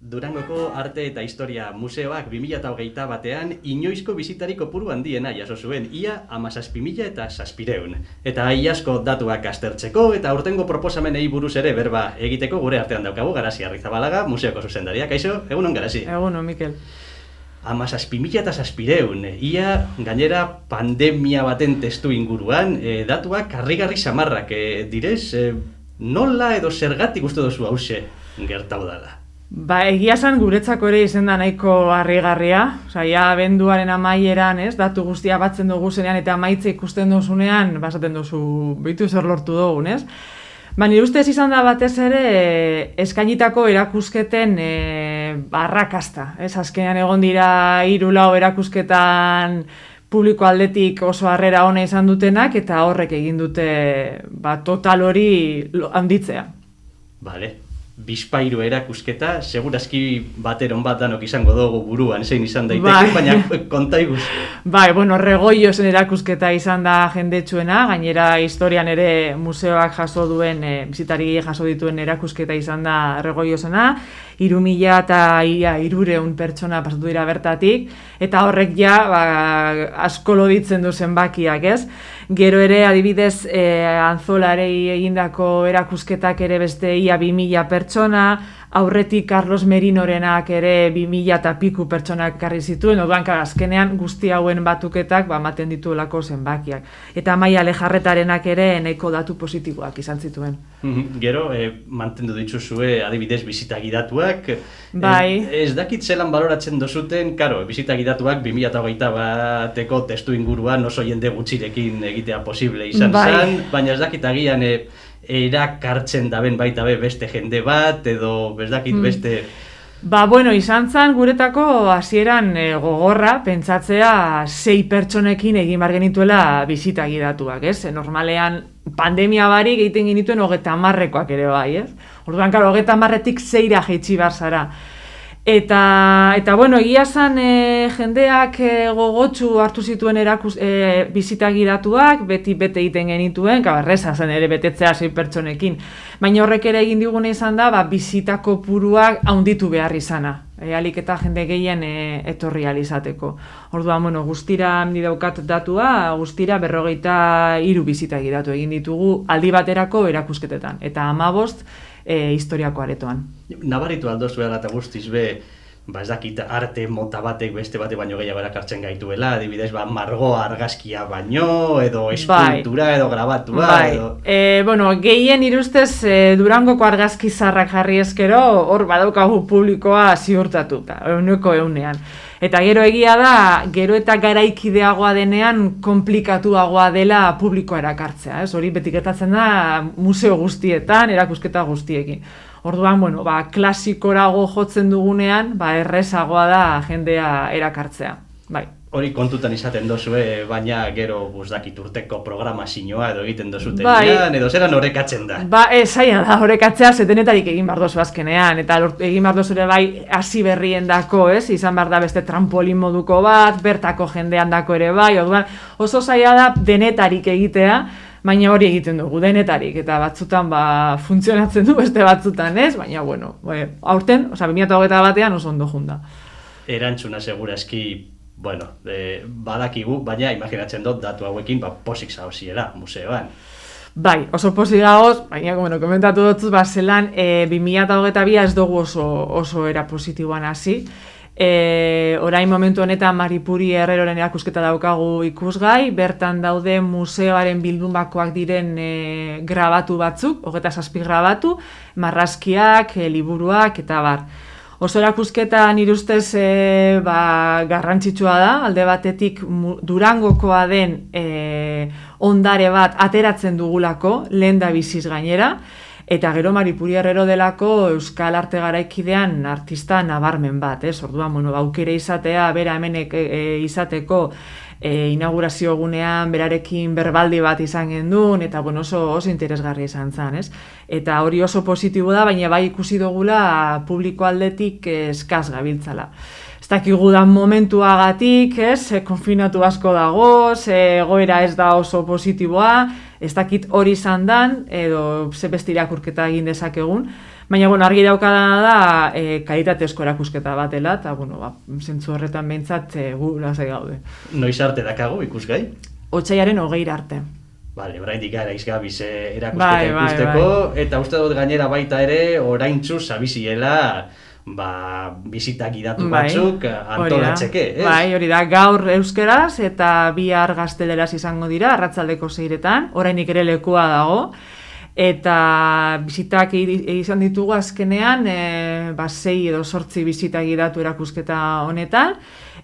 Durangoko Arte eta Historia Museoak 2021 batean inoizko bisitari kopuru handiena jaso zuen, ia 17.700. Eta iazko datuak aztertzeko eta aurtengo proposamenei buruz ere berba egiteko gure artean daukagu Garazi Arrizabalaga, museoko zuzendaria. Kaixo, egunon Garazi? Egunon, Mikel. 17.700, ia gainera pandemia baten testu inguruan, datuak harrigarri samarrak direz, nola edo zergatik uste duzu hause gertau dela? Egia esan guretzako ere izen da nahiko harrigarria. Ja, abenduaren amaieran, datu guztia batzen dugu zenean eta amaitze ikusten duzunean, basaten duzu, behitu zer lortu dugun, ez? Nire ustez izan da batez ere eskainitako erakusketen arrakasta. Azkenean egon dira 3-4 erakusketan publiko aldetik oso harrera ona izan dutenak eta horrek egin dute total hori handitzea. Bale. Bizpairu erakusketa, segurazki bateron bat danok izango dugu buruan, zein izan daiteke, baina kontaiguz. Regoiozen erakusketa izan da jendetsuena, gainera historian ere museoak jaso duen, bizitari jaso dituen erakusketa izan da Regoiozena, 3.300 pertsona pasatu dira bertatik, eta horrek ja asko loditzen du zenbakiak, ez? Gero ere, adibidez, Anzolarei egindako erakusketak ere beste ia 2.000 pertsona, aurretik Carlos Merinorenak ere 2.000 eta piku pertsonak ekarri zituen, azkenean guzti hauen batuketak ematen dituelako zenbakiak. Eta Amaia Lejarretarenak ere nahiko datu positiboak izan zituen. Gero, mantendu dituzue adibidez bizitagi datuak. Bai. Ez dakit zelan baloratzen dozuten, bizitagi datuak 2021 bateko testu inguruan oso jende gutxirekin egitea posible izan zen, baina ez dakit agian erakartzen daben baita beste jende bat, edo ez dakit beste... Izan zen guretako hasieran gogorra, pentsatzea 6 pertsonekin egin bar genituela bisitagi datuak, ez? Normalean pandemia barik egiten genituen 30-koak ere bai, ez? Orduan, 30-tik 6ra jaitsi bar zara. Eta egia zen jendeak gogotsu hartu zituen bisitagi datuak, beti bete egiten genituen, erreza zen ere betetzea 6 pertsonekin. Baina horrek ere egin digune izan da, bisita kopuruak handitu behar izana. Alik eta jende gehien etorri izateko. Orduan, guztira handi daukat datua, guztira 43 bisitagi datu egin ditugu aldi baterako erakusketetan. Eta 15 historiako aretoan. Nabaritu aldozu eta guztiz ez dakit arte mota batek beste bate baino gehiago erakartzen gaituela, adibidez margoa argazkia baino, edo eskultura, edo grabatua, edo... Gehien irustez Durangoko argazki zarrak jarri ezkero, hor badaukagu publikoa ziurtatuta, 100%. Eta gero egia da, gero eta garaikideagoa denean komplikatuagoa dela publikoa erakartzea. Hori beti gertatzen da museo guztietan, erakusketa guztiekin. Orduan, klasikorago jotzen dugunean, errezagoa da jendea erakartzea. Hori kontutan izaten dozue, baina gero buzdakit urteko programazioa edo egiten dozutenean, edo zelan orekatzen da? Zaila da, orekatzea zetenetarik egin behar dozu azkenean, eta egin behar dozu ere hasi berrien dako, izan behar da beste trampolin moduko bat, bertako jendean dako ere orduan oso zaila da denetarik egitea, baina hori egiten dugu, denetarik, eta batzutan funtzionatzen du beste batzutan ez, baina aurten, 2021 batean oso ondo junda. Erantzuna segurazki, badakigu, baina imaginatzen dut datu hauekin posik zaoziela museoan. Oso posik gagoz, baina komentatu dut zelan 2022 ez dugu oso era positiboan hasi. Orain momentu honetan Maripuri Herreroren erakusketa daukagu ikusgai, bertan daude museoaren bildunbakoak diren grabatu batzuk, 27 grabatu, marrazkiak, liburuak eta bar. Oso erakusketa nire ustez garrantzitsua da, alde batetik Durangokoa den ondare bat ateratzen dugulako, lehen da biziz gainera, eta gero Maripuri Herrero delako Euskal Arte Garaikidean artista nabarmen bat, orduan, aukera izatea, bera hemen izateko inaugurazio egunean berarekin berbaldi bat izan gendun, eta oso interesgarri izan zen, Eta hori oso positibo da, baina ikusi dugula publiko aldetik eskaz gabiltzala. Ez dakigu da momentuagatik, konfinatu asko dago, egoera ez da oso positiboa, ez dakit hori izan dan, edo ze beste irakurketa egin dezakegun, Baina, bueno, argi daukadana da kalitatezko erakusketa bat dela, eta, bueno, zentzu horretan behintzat gu lasai gaude. Noiz arte dakago ikusgai? Otsailaren 20 arte. Bale, oraindik gara izgabiz erakusketa ikusteko, eta uste dut gainera baita ere, oraintzu zabiziela, bisita gidatu batzuk antolatzeke, ez? Bai, hori da, gaur euskeraz eta bihar gazteleraz izango dira, arratsaldeko 6etan, orainik ere lekua dago, eta bisitak izan ditugu azkenean, 6 edo 8 bisita gidatu erakusketa honetan,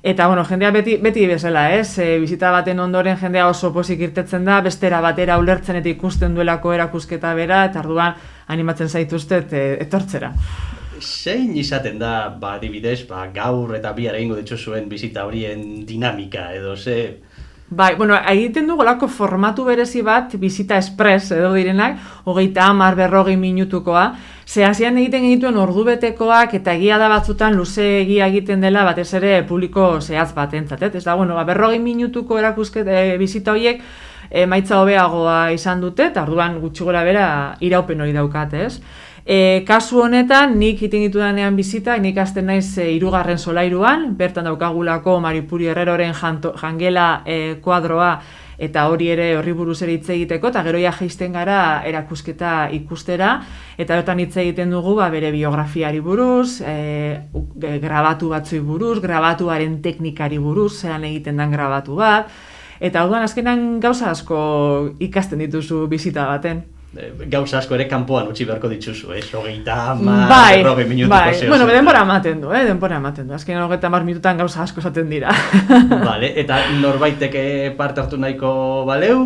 eta, bueno, jendea beti bezala, ez? Bisita baten ondoren jendea oso pozik irtetzen da, bestera batera ulertzen eta ikusten duelako erakusketa bera, eta orduan animatzen zaituztet etortzera. Zein izaten da, adibidez, gaur eta bihar egingo dituzuen bisita horien dinamika, edo ze... Bai, bueno, egiten dugu lako formatu berezi bat, bisita express edo direnak, 30-40 minutukoa, ze hasian egiten genituen ordubetekoak eta egia da batzutan luzeegia egiten dela batez ere publiko zehatz batentzat, ez da, bueno, 40 minutuko erakusketa bisita horiek emaitza hobeagoa izan dute, eta orduan gutxi gora bera iraupen hori daukat, ez? Kasu honetan, nik iten ditudanean bizitak, nik hasten naiz 3. solairuan, bertan daukagulako Maripuri Herreroren jangela kuadroa, eta hori ere horri buruz ere hitz egiteko, eta gero ja jaisten gara erakusketa ikustera, eta bertan hitz egiten dugu bere biografiari buruz, grabatu batzui buruz, grabatuaren teknikari buruz, zelan egiten den grabatu bat, eta orduan azkenan gauza asko ikasten dituzu bizita baten. Gauza asko ere kanpoan utzi beharko dituzu, 30-40 minutuko zeo. Bueno, denbora ematen du, azkenean 30 minututan gauza asko esaten dira. Vale, eta norbaitek parte hartu nahiko baleu,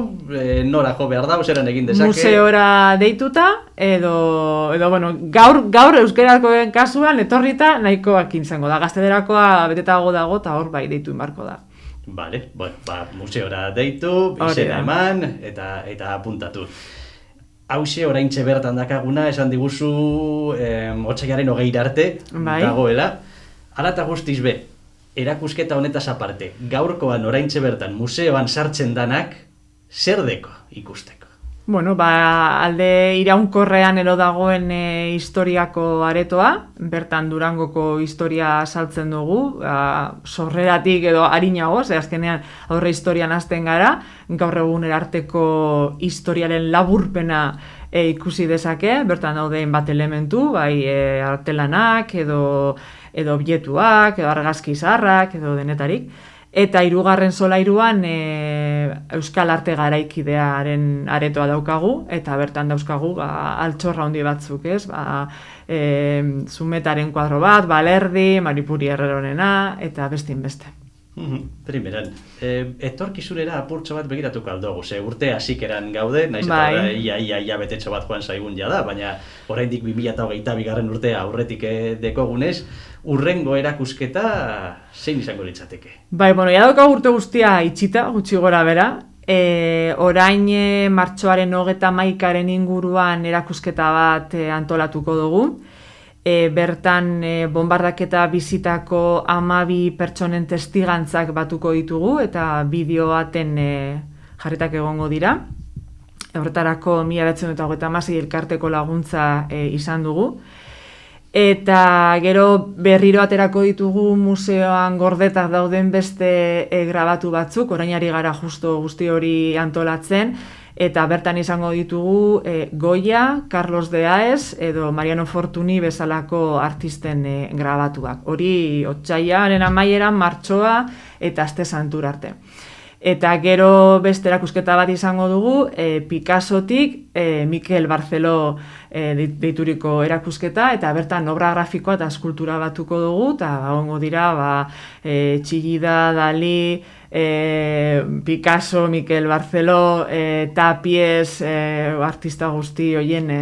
nora jo behar da, zeran egin dezake? Museora deituta, edo bueno, gaur euskerarkoen kasuan etorrita nahikoak izango da, gaztederakoa betetago dago, eta hor bai deitu inbarko da. Vale, bueno, museora deitu, izena eman, eta apuntatu. Hauxe oraintxe bertan dakaguna, esan diguzu otsailaren 20 arte dagoela. Hala eta guztiz be, erakusketa honetaz aparte, gaurkoan oraintxe bertan museoan sartzen danak, zer deko ikusteko? Bueno, alde iraunkorrean ero dagoen historiako aretoa, bertan Durangoko historia saltzen dugu, sorreratik edo harinago, ze azkenean aurre historian hasten gara, gaur egun arteko historiaren laburpena ikusi dezake, bertan daudein bat elementu, bai artelanak, edo objetuak, edo argazki zaharrak, edo denetarik. Eta 3. solairuan Euskal Arte Garaikidearen aretoa daukagu, eta bertan dauzkagu altxorra handi batzuk, ez? Zumetaren kuadro bat, Balerdi, Maripuri Herrerorena, eta bestin beste. Primeran, etorkizunera apurtxo bat begiratuko aldogu, ze urte hasikeran gaude, naiz eta ia betetxo bat joan zaigun jada, baina oraindik 2022 urtea aurretik dekogunez, urrengo erakusketa zein izango litzateke? Bai, bueno, ja daukagu urte guztia itxita, gutxi gora bera, orain martxoaren 31-aren inguruan erakusketa bat antolatuko dugu, bertan bombardaketa bizitako 12 pertsonen testigantzak batuko ditugu eta bideo baten jarretak egongo dira. Horretarako 1936 elkarteko laguntza izan dugu. Eta gero berriro aterako ditugu museoan gordetak dauden beste grabatu batzuk, orain ari gara justo guzti hori antolatzen, eta bertan izango ditugu Goya, Carlos de Haes edo Mariano Fortuny bezalako artisten grabatuak. Hori otsailaren amaieran, martxoa eta aste santura arte. Eta gero beste erakusketa bat izango dugu, Picassotik Mikel Barceló deituriko erakusketa, eta bertan obra grafikoa eta eskultura batuko dugu, eta egongo dira Chillida, Dalí, Picasso, Mikel Barceló, Tapies, artista guzti horien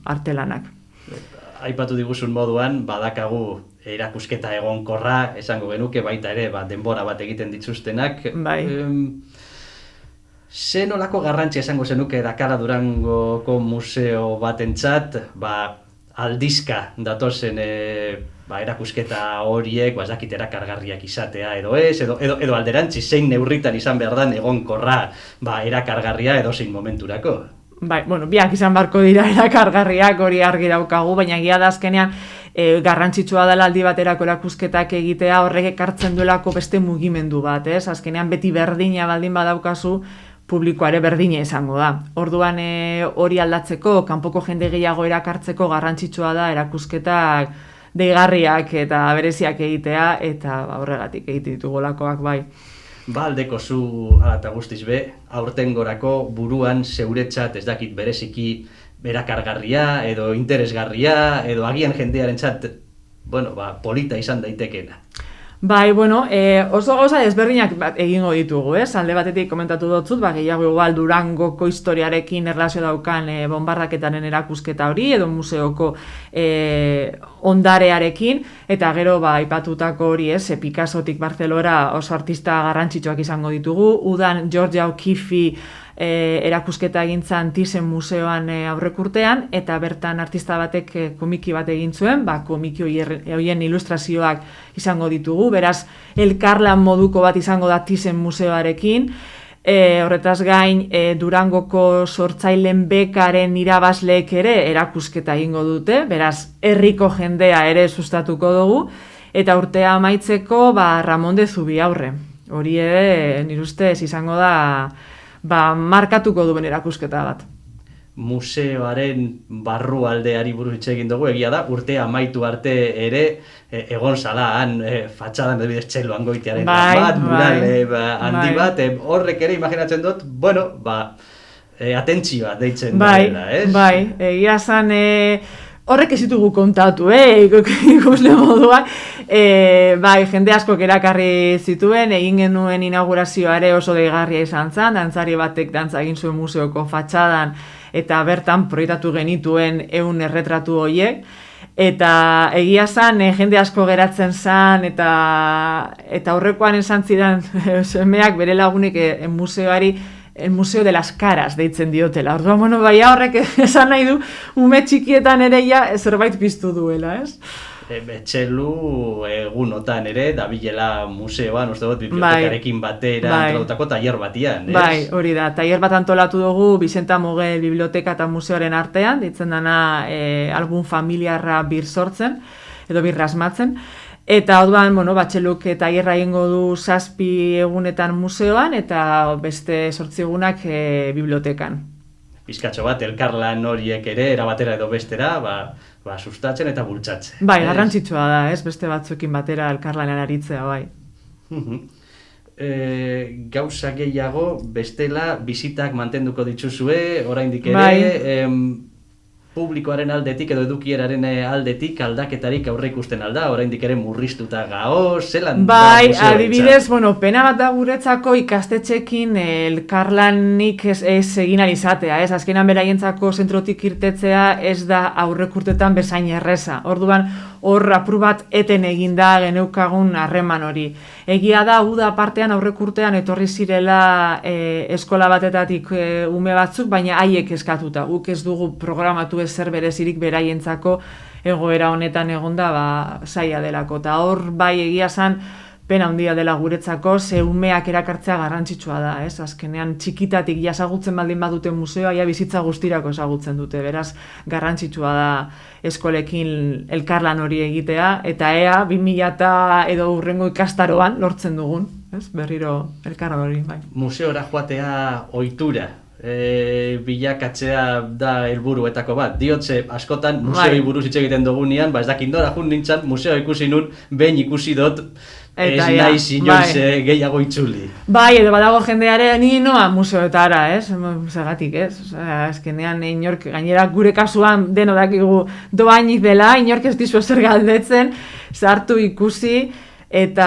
artelanak. Aipatu diguzun moduan, badakagu erakusketa egonkorra, esango genuke baita ere denbora bat egiten dituztenak. Bai. Ze nolako garrantzia esango zenuke dakara Durangoko museo batentzat, aldizka datozen erakusketa horiek, ez dakit erakargarriak izatea edo ez, edo alderantzi zein neurritan izan behar dan egonkorra erakargarria edo zein momenturako? Bai, bueno, biak izan barko dira erakargarriak, hori argi daukagu, baina egia da azkenean garrantzitsua dela aldi baterako erakusketak egitea, horrek ekartzen duelako beste mugimendu bat, ez? Azkenean beti berdina baldin badaukazu, publikoare berdina izango da. Orduan hori aldatzeko, kanpoko jende gehiago erakartzeko garrantzitsua da erakusketak deigarriak eta bereziak egitea, eta horregatik egite ditugulakoak bai. Ba, aldeko zu eta guztiz be, aurtengorako buruan zeuretzat ez dakit bereziki erakargarria edo interesgarria edo agian jendearentzat, bueno, ba, polita izan daitekeena. Bai, bueno, oso gauza desberdinak egingo ditugu, alde batetik komentatu dotzut, gehiago igual Durangoko historiarekin erlazio daukan bonbardaketaren erakusketa hori, edo museoko ondarearekin, eta gero aipatutako hori, Picassotik Barcelona oso artista garrantzitsuak izango ditugu, udan Georgia O'Keeffe erakusketa egintzan Thyssen museoan aurrekurtean, eta bertan artista batek komiki bat egin zuen, komiki horien ilustrazioak izango ditugu, beraz elkarlan moduko bat izango da Thyssen museoarekin, horretaz gain Durangoko sortzaileen bekaren irabazleek ere erakusketa egingo dute, beraz herriko jendea ere sustatuko dugu, eta urtea amaitzeko Ramon de Zubiaurre, hori ere nire ustez izango da markatuko duen erakusketa bat. Museoaren barrualdeari buruz hitz egin dugu, egia da, urtea amaitu arte ere egon zala han fatxadan edibidez txeloan goitearen bat, mural handi bat, horrek ere imaginatzen dut, bueno, atentzioa deitzen dela, ez? Bai, egia zan horrek ez ditugu kontatu, ikusle moduak, jende askok erakarri zituen, egin genuen inaugurazioa ere oso deigarria izan zen, dantzari batek dantza egin zuen museoko fatxadan, eta bertan proiektatu genituen 100 erretratu horiek, eta egia zen, jende asko geratzen zen, eta aurrekoan esan zidan semeak bere lagunek museoari el Museo de las Caras deitzen diotela. Orduan, bueno, horrek esan nahi du, ume txikietan ere zerbait piztu duela, ez? Betxelu egunotan ere, dabilela museoan, uste dut, bibliotekarekin batera antolatutako tailer batian, ez? Bai, hori da, tailer bat antolatu dugu Vicenta Mogel biblioteka eta museoaren artean, deitzen dana album familiarra bir sortzen, edo bir rasmatzen, eta orduan, Batxeluk tailerra egingo du 7 egunetan museoan eta beste 8 egunak bibliotekan. Pizkatxo bat, elkarlan horiek ere, erabatera edo bestera, sustatzen eta bultzatzen. Bai, garrantzitsua da, ez? Beste batzuekin batera elkarlanean aritzea, bai. Gauza gehiago, bestela, bisitak mantenduko dituzue, oraindik ere, publikoaren aldetik edo edukieraren aldetik aldaketarik aurre ikusten alda, oraindik ere murriztuta gao, zelan da museoa? Adibidez, pena bat da guretzako ikastetxekin elkarlanik ez egin ahal izatea, ez? Azkenan beraientzako zentrotik irtetzea ez da aurrekurtetan bezain erreza. Orduan, hor apur bat eten eginda geneukagun harreman hori. Egia da, uda partean aurrekurtean etorri zirela eskola batetatik ume batzuk, baina haiek eskatuta. Guk ez dugu programatu zer berezirik beraientzako egoera honetan egonda zaila delako. Eta hor bai egia zan pena handia dela guretzako, ze umeak erakartzea garrantzitsua da, ez? Azkenean txikitatik ezagutzen baldin badute museoa, bizitza guztirako ezagutzen dute, beraz garrantzitsua da eskolekin elkarlan hori egitea, eta 2000 edo hurrengo ikastaroan lortzen dugun, ez? Berriro elkarlan hori, bai. Museora joatea ohitura bilakatzea da helburuetako bat. Diotze, askotan museoi buruz hitz egiten dugunean, ez dakit nora jun nintzen, museoa ikusi nun, behin ikusi dut, ez nahi inoiz gehiago itzuli. Bai, edo badago jendeare, ni noa museoetara, ez? Zergatik, ez? Azkenean, inork, gainera gure kasuan deno dakigu doainik dela, inork ez dizu zer galdetzen, zartu ikusi, eta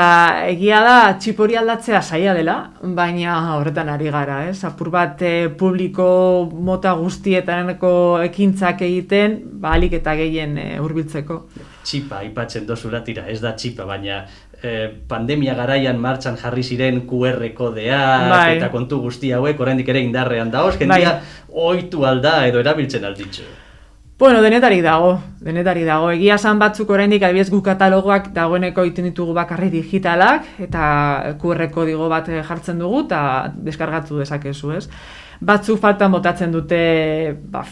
egia da txip hori aldatzea zaila dela, baina horretan ari gara, ez? Apur bat publiko mota guztietaneko ekintzak egiten, ahalik eta gehien hurbiltzeko. Txipa, aipatzen dozula tira, ez da txipa, baina pandemia garaian martxan jarri ziren QR kodeak eta kontu guzti hauek oraindik ere indarrean daoz, jendia ohitu alda edo erabiltzen alditzu. Bueno, denetarik dago. Egia esan batzuk oraindik adibidez gu katalogoak dagoeneko egiten ditugu bakarri digitalak eta QR kodigo bat jartzen dugu eta deskargatu dezakezu, ez? batzuk faltan botatzen dute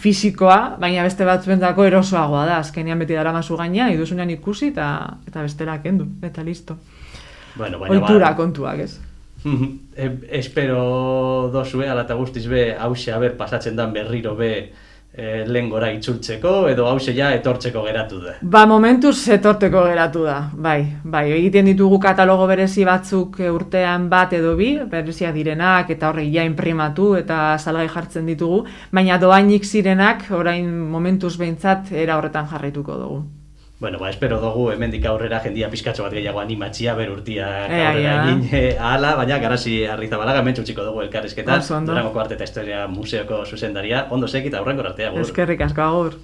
fisikoa, baina beste batzuentzako erosoagoa da, azkenean beti daramazu gaina, iduzunean ikusi eta bestela kendu, eta listo. Bueno, ohitura kontuak, ez? Espero dozue, ala eta guztiz be, hause haber pasatzen dan berriro be lehen gora itzultzeko, edo hause ja etortzeko geratu da. Momentuz etorteko geratu da, bai. Egiten ditugu katalogo berezi batzuk urtean bat edo bi, berezia direnak, eta horrek ja inprimatu eta salgai jartzen ditugu, baina doainik zirenak, orain momentuz behintzat, era horretan jarraituko dugu. Bueno, espero dugu hemendik aurrera jendia pizkatxo bat gehiago animatxia, berurtiak aurrera egin ahala, baina Garazi Arrizabalaga hemen txutziko dugu elkarrizketan, Durangoko Arte eta Historia Museoko zuzendaria, ondo seki eta aurrengo artea, agur. Eskerrik asko, agur.